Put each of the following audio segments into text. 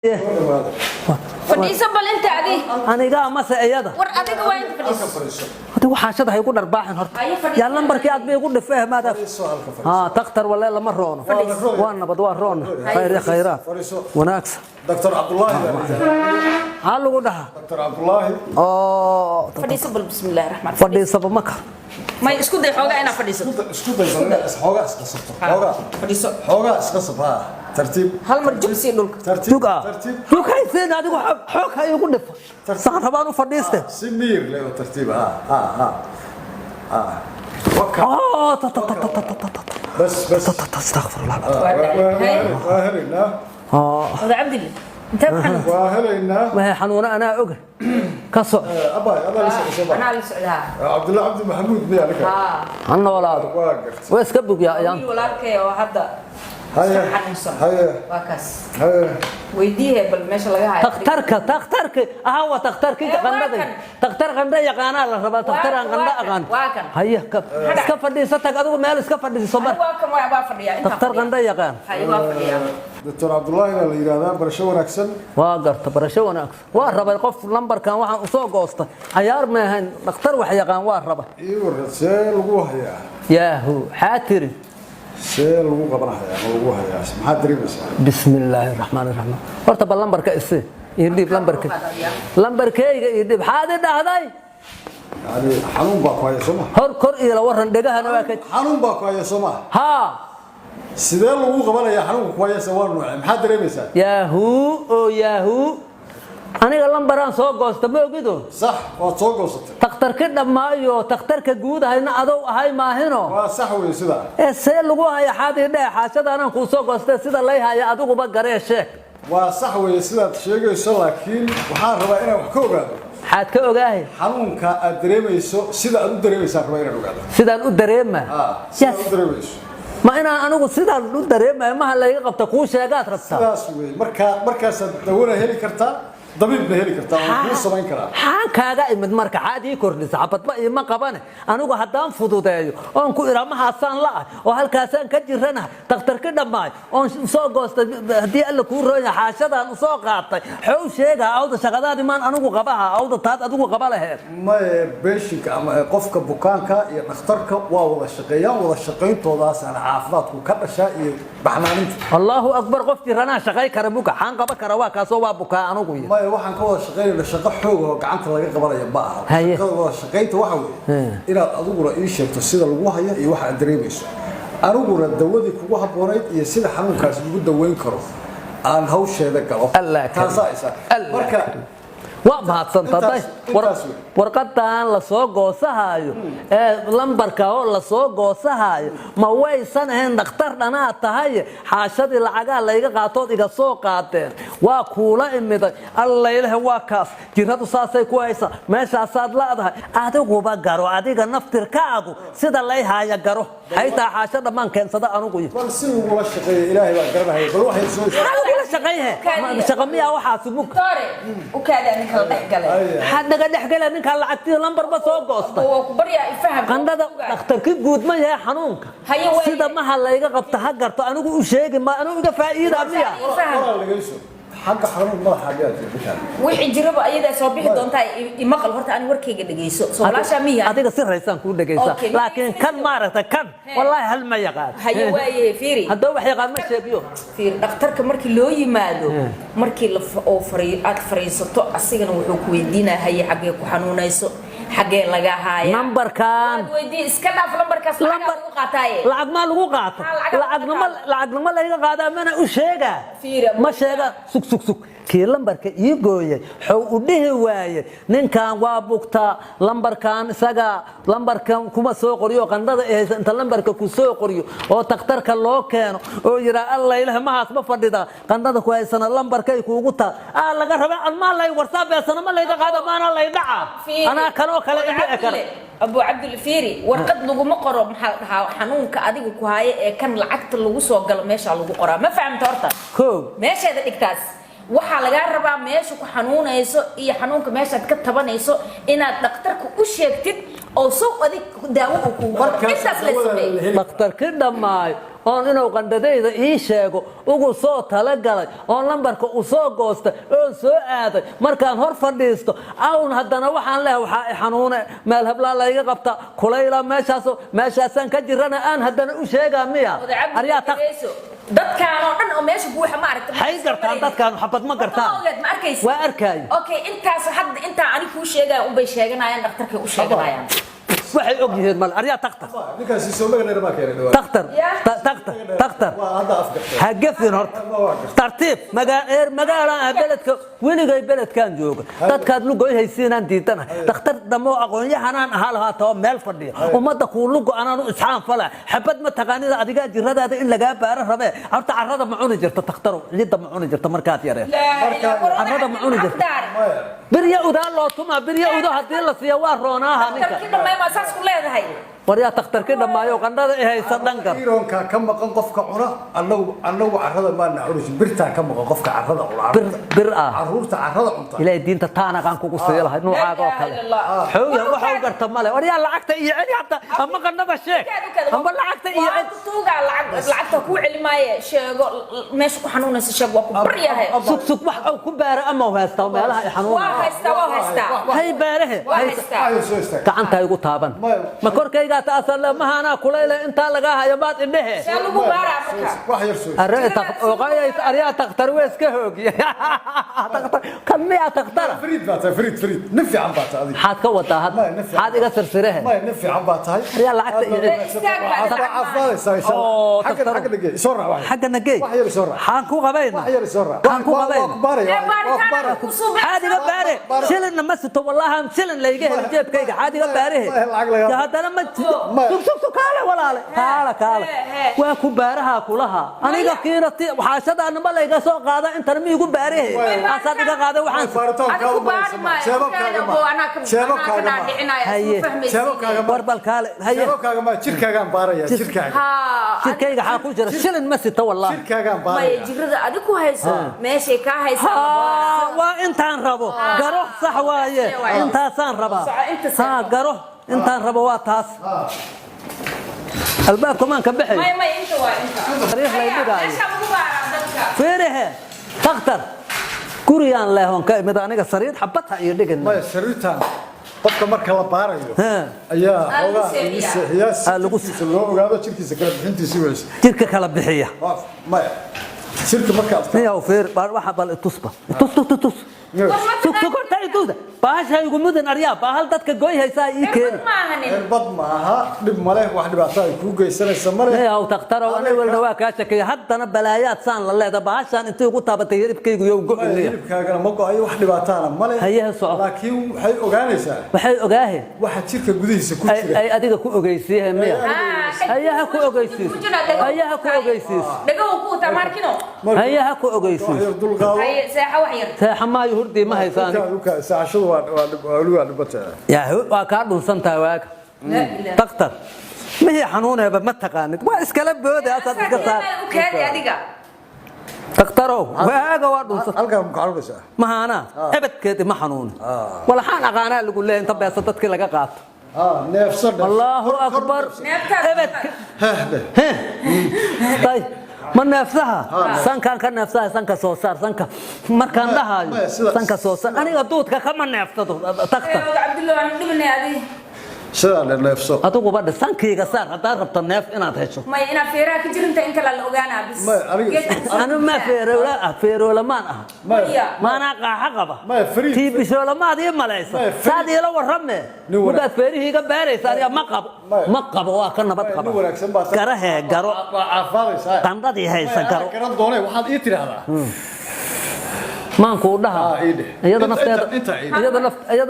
فديسة بل أنت عدي أنا جا مسا أيدا ور أديك وين فديسة هذا وحاشة ده هيكون أرباحين هرت يا لمبر كياد بيقول فهم هذا تختار ولا لا مرون وانا بدوار رون خير خيرات وناكس دكتور عبد الله هالو قدها دكتور عبد الله فديسة بل بسم الله الرحمن الرحيم فديسة بمكة ما يسكت ده حاجة أنا فديسة حوجة اسقصب حوجة فديسة حوجة اسقصب ترتيب هل مرجع سيدولك ترتيب ترتيب هاي سين هذا حوك هاي يقول نف صار هبانو فديسته سمير له ترتيب وكا بس استغفر الله واهلنا هذا عبد الله أنت محمد واهلنا ما هي حنونة أنا أقول كسر أبا لسه أنا على سعدها عبد الله عبد محمود ميا لك عنا ولا هذا واقف ويسكبك يا أيام ولا كي وهذا هيا واكس هيا ويديه بالمشي لقاها تخترك هو تخترك قندة تختر قندة يا قانا الله رب تختر قندة قان هيا سكفر ستك أدو مال سكفر صبر واكم ويا فديا تختر قندة يا قان هيا فديا دكتور عبد الله اللي يرادا برشو وناكسن واقرت برشو وناكس وارب القف لمبر كان waxaan usoo goostay ayaar ma ahan dhakhtar wax yaqaan waa raba iyo raseel ugu haya yaahu xaatiri seel ugu qabanayaa ugu haya maxaa dareemaysaa bismillaahir rahmaanir rahiim horta bal lambarka isii idib lambarkayga idib xaad dhahday yani xanuun baa ku haya Soomaa hor kor ila waran dhagahana waa ka xanuun baa ku haya Soomaa ha sidee lagu qabanayaa xanuunka ku haya Soomaa maxaa dareemaysaa yaahu aniga lambaraan soo goosta ma ogido sax waa soo goostay takhtarka dhamaayo takhtarka guud ahayna adow ahay maahino waa sax weey sida see lagu haya xaadii xaashadana ku soo goostay sida lay haya adiguba garee sheeg waa sax weey sidaad sheegayso laakiin waxaan rabaa inaan wax ka ogaado xaad ka ogaahay xanuunka aad dareemayso sida aad u dareemaysaa rabaa inaan ogaado sidaan u dareema sida aad u dareemayso ma inaan anigu sidaan u dareemay ma laga qabta ku sheegaad rabtaa sidaas weey markaas dawada heli kartaa dabiib heli kartaa oo samayn karaa kaaga imid marka caadi kordhisa xabadba ima qabane anigu hadaan fududeeyo oon ku iramahaasaan la oo halkaasaan ka jirana takhtarka dhamaay oon soo goostay hadii alla ku rooyo xaashadan soo qaatay xow sheega awda shaqadaadi maan anigu qabaha awda taad adigu qaba laheed ma beeshinka ama qofka bukaanka iyo dhakhtarka waa wada shaqeeyntoodaas aan caafimaadku ka dhashaa iyo baxnaaninta Allahu akbar qof jirana shaqay kara buka xaan qaba kara waa kaasoo waa buka anigu waxaan ka wada shaqeynaa shaqo xoog oo gacanta laga qabanayo baaha wada shaqeynta waxa weeye inaad adiguna ii sheegto sida lagu hayo iyo waxa aad dareemayso aniguna dawadii kugu habboonayd iyo sida xanuunkaas lagu daweyn karo aan hawsheeda galo taasa marka waa mahadsantahay warqadan la soo goosahayo lambarka oo la soo goosahayo ma waysan ahayn dhakhtar dhanaa tahay xaashadii lacaga la iga qaatood iga soo qaateen waa kuula imiday alla ilaahay waa kaas jiradu saasay ku haysa meeshaasaad laadahay adiguba garo adiga naftirkaagu sida lay haya garo hayta xaashada man keensada anigu bal si ugu la shaqeeyo ilaahay baa garanaya bal waxay soo shaqamiya waxa subuk u kaadaan kala dhaxgalay had naga dhaxgalay ninka lacagtii lambar ba soo goosta oo ku bariya ifaham qandada dhakhtarkii guud ma yahay xanuunka sida ma layga qabta ha garto anigu u sheegi ma anigu iga faa'iido amiya حق حرام ما حاجات وحي جربوا أيدا صبيح دونتا يمقل هرت أنا وركي دقيسو صلاة شامية هذيك سر رئيسان كون دقيسا لكن كان مارته كان والله هل ما يقال هيا واي فيري هذا وحي قال ما شيء فير دكتور كمركي لو يمادو مركي لف أو فري فريسطو أصيغنا وحوك ويدينا هيا حقي كحنونيسو حقي لقى هاي نمبر كان ويدي اسكنا في نمبر كاس لعق ما لغو قاطع لعق ما لغو قاطع مانا وشيغا ما شيغا سك kii lambarka ii gooyay xoo u dhihi waayay ninkan waa bugta lambarkan isaga lambarkan kuma soo qoriyo qandada ee inta lambarka ku soo qoriyo oo takhtarka loo keeno oo yira alla ilaahay ma haasba fadhida qandada ku haysana lambarkay kuugu taa laga rabaa alma lay warsaab beesana ma layga qaado maana lay dhaca ana kanoo kale ii kale abu abdul fiiri warqad lagu ma qoro maxaa dhahaa xanuunka adigu ku haaye ee kan lacagta lagu soo galo meesha lagu qoraa ma fahamta horta meesheeda dhigtaas waxa laga rabaa meesha ku xanuunayso iyo xanuunka meesha aad ka tabanayso inaad dhakhtarka u sheegtid oo soo adig daawo ku qorto intaas la sameeyo dhakhtarka dhamaay oon inuu qandhadayda ii sheego ugu soo talagalay oon lambarka u soo goostay oo soo aaday markaan hor fadhiisto awn haddana waxaan leeyahay waxaa i xanuune meel hablaa layga qabta kulayla meeshaasaan ka jirana aan haddana u sheegaa miya aryaa dadkaan oo dhan oo meesha buuxa ma aragtay hay gartaan dadkaan xabad ma gartaan ma arkaysid waa arkay okay intaas hadda inta ani ku sheegay u bay sheeganayaan dhakhtarka u sheeganayaan waxay og yihiin mal aryaa takhtar ninkaasi soo maganayna ma keenay takhtar waa hadda afgartay hagafin horta tartiib magaala beledka weligay beledkan jooga dadkaad lugoy haysiinaan diidana dhakhtar damo aqoon-yahanaan ahaa lahaatoo meel fadhiya ummadda kuu lugo anaan u isxaan fala xabad ma taqaanida adigaa jiradaada in lagaa baaro rabee horta carrada ma cuni jirta takhtaro ciidda ma cuni jirta markaad yareen carrada ma cuni jirta birya udaa loo tumaa birya udo haddii la siiya waa roonaaha ninka waryaa takhtarkii dhammaayo qandhada i haysa dhankan ironka ka maqan qofka cuna annagu carrada maana cunayso birtaa ka maqan qofka carrada cuna bir ah carruurta carrada cunta ilaahay diinta taanaqaan kugu sii lahay nuucaaga oo kale xooga waxa u garta male waryaa lacagta iyo celi hadda ama qandhada sheeg ama lacagta iyo celi tuuga lacagta ku celimaaye sheego meesha ku xanuunaysa sheeg waa ku baryahay sug wax uu ku baara ama uu haysta meelaha ay xanuunaysa waa haysta hay baarahe gacanta igu taaban ma korkayga taasal ma hana kulayla inta laga hayo baad indhehe lagu baara marka wax yar soo arrinta oqayay ariya takhtar wees ka hoogiya takhtar kamiya takhtar فريد نفي عم بعتها هذه حاد كوتا حاد إيجا سرسرها ما نفي عم بعتها يا لعكت عفوا سوي شو حق نجي سرعة واحد حق نجي واحد سرعة حانكو غبينا واحد سرعة حانكو غبينا كباري حادي غباري شلن نمسته والله شلن لا يجي الجيب كيك حادي غباري يا هذا لما سوق كاله ولا كاله وكبارها كلها أنا كيرتي وحاسد أنا ما لا يجي سوق هذا أنت رمي كباري أصلا إذا هذا وحان شركة بارية شركة حاكو جرا شلن مسيت والله شركة بارية ما يجرد أديكو هيسا ماشي كهيسا وإنتان ربو قروح صح وايه إنتان سان ربا قروح إنتان ربو واتاس الباب كمان كبحي ما أنت وأنت تاريخ لا يبقى فيره تختر كوريان لهون كمد أنا سرير حبتها يدقن ما سريرتها qofka marka la baarayo ayaa ogaa lagu loo ogaado jirkiisa kala bixintiisa wees jirka kala bixiya ma shirka marka ayaa u feer waxa bal tusba tus سكرت يدوده باش هاي يقومون أريا بحال دتك جوي هاي ساي كين البض معها دب ملاه واحد بعطاه كوجي سنة سمرة هي أو تختاروا أنا ولا واك هالشكل حتى أنا بلايات سان لله ده باش أنا أنتوا قلت أبى تجرب كي يوم يجرب كأنا مقو أي واحد بعطانا ملاه هي صعب لكن هاي أوجانيسا وحي أوجاه واحد شركة جوديس كل شيء أي أديك كو أوجيسيه مية هي هكو أوجيسيس هي هكو أوجيسيس دقوا كوتا ماركينو هي هكو أوجيسيس هي ساحة وحير ساحة ما يهردي ما هي ثاني ساعة يا هو وكارد سنتا واك تقطر ما هي حنونة ما تقاند ما اسكلب بودي أصلا تقطر وكذا أديك تقطروا وهذا وارد ألقى مقاربة ما أنا أبد كده ما حنون ولا حان أغاني اللي يقول لي أنت بيستك لك قات نفسه الله أكبر أبد طيب من نفسها سانكا كان نفسها سانكا صوصار سانكا مركان لها سانكا صوصار أنا قدوت كمان نفسه تختار عبد الله عند من هذه سأل نفسه أتوقع بعد سانكي كسر هذا ربط النف إنا تهشوا ما أنا فيرا كجير أنت إنك لا لوجانا بس أنا ما فير ولا ما أنا قاحقبة تي بس ولا ما دي ملايس سادي لو ورمه وده فيري هي كباري سادي ما قب وكنا بتقب كره كرو تندا دي هاي سكرو كرم دوني واحد يتري هذا ما نقولها أيضا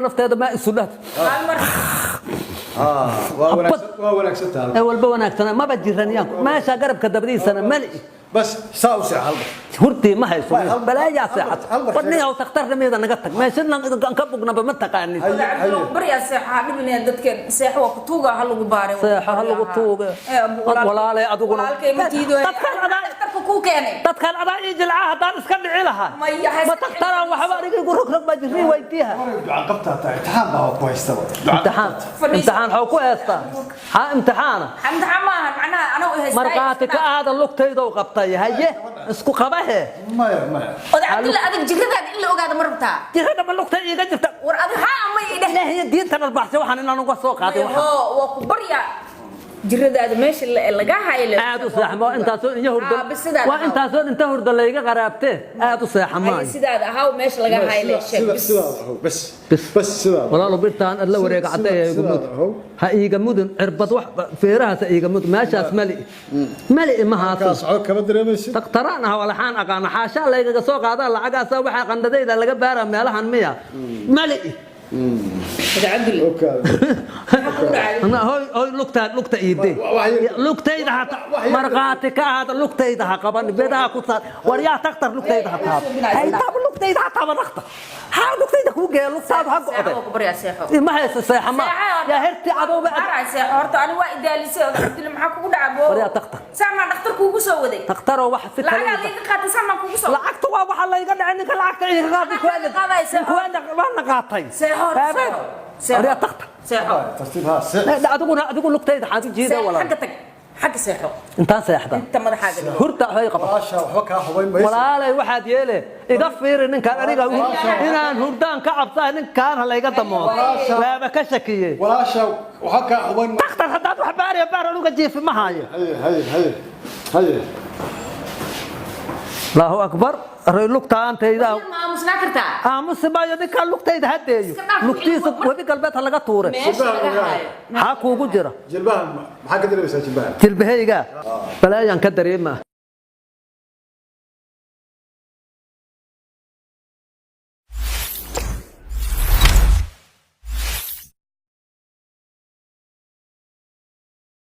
نفط هذا ما السودات ونكسبتها أول بونكسنا ما بجيرانيان ما شاقرب كدبري سنة ملئ بس ساوسي حلبة هرتي ما هي سوي بلا يا ساعة قدني أو تختار ميدا نقطك ما شلنا نكبقنا بمتك عني بريا ساحة نبني دتك ساحة وقطوغة هلو غبارة ساحة هلو غطوغة ولا لا أدوغنا ku keenay dadkan adaa ii jilcaha haddaan iska dhici lahaa ma tagtaraan waxba aniga igu rogrog baa jirri weydiiha imtixaan baa ku haystaba imtixaan xoo ku heystaa ha imtixaana imtixaan maahan macnaha anagu haystay marqaati ka aada lugtayda u qabtay haye isku qabahe maya oday cabdilla adig jirradaad in la ogaado ma rabtaa jirrada ma lugtay iiga jirta war adig ha ama idhe ilaahay diintan albaxsay waxaan inaan uga soo qaaday waa ku barya jirradaada meesha laga hayo aad u seexmo intaasoo iyo hurdo waa intaasoo inta hurdo layga qaraabtee aad u seexmaa sidaad ahaw meesha laga hayo bas sidaad walaalo birtaan alla wareega caday gumud ha iiga mudun cirbad wax feerahaas iiga mud meeshaas mali ma haaso soo kala dareemaysid taqtaraan ah walaxaan aqaan xaasha layga soo qaadaa lacagaas waxa qandadayda laga baara meelahan miya mali أنا هاي لقطة إيدي لقطة إذا مرقاتي كهذا لقطة إذا قبل بدها كثر وريا تكتر لقطة إذا قاب هاي تاب لقطة إذا قاب نقطة ها لقطة إذا كوجي لقطة هذا ما هي سياحة ما يا هرتي عبوا بعد سياحة أنا وايد دالي سياحة اللي معك كوجي عبوا وريا تكتر سامع نختار كوجي سودي تكتر واحد في الكلام لا لا قاتي سامع كوجي سودي لعكت واحد الله يقدر عندك لعكت إيه قاضي كوين ما قاطي سياحة تكتر سيحة ترتيبها لا أقول لك تيجي حاجة جديدة ولا حقتك حق سيحة أنت سيحة أنت ما حاجة هرتا هاي قبل ولا لا واحد يله يغفر إن كان أريجا إن هردان كعب ثاني كان هلا يقدم لا بكشكية ولا شو وحكا حوين تختار حداد وحباري بارا لوجا جيف ما هاي هي الله أكبر لوك تان تيدا ما مسناكرتا مسبا يدي كان لوك تيدا هديو لوك تيس ودي قلبتها لغا تورة حاكو جرا جلبها ما حق دري بس جلبها جلبها بلا يان كدريما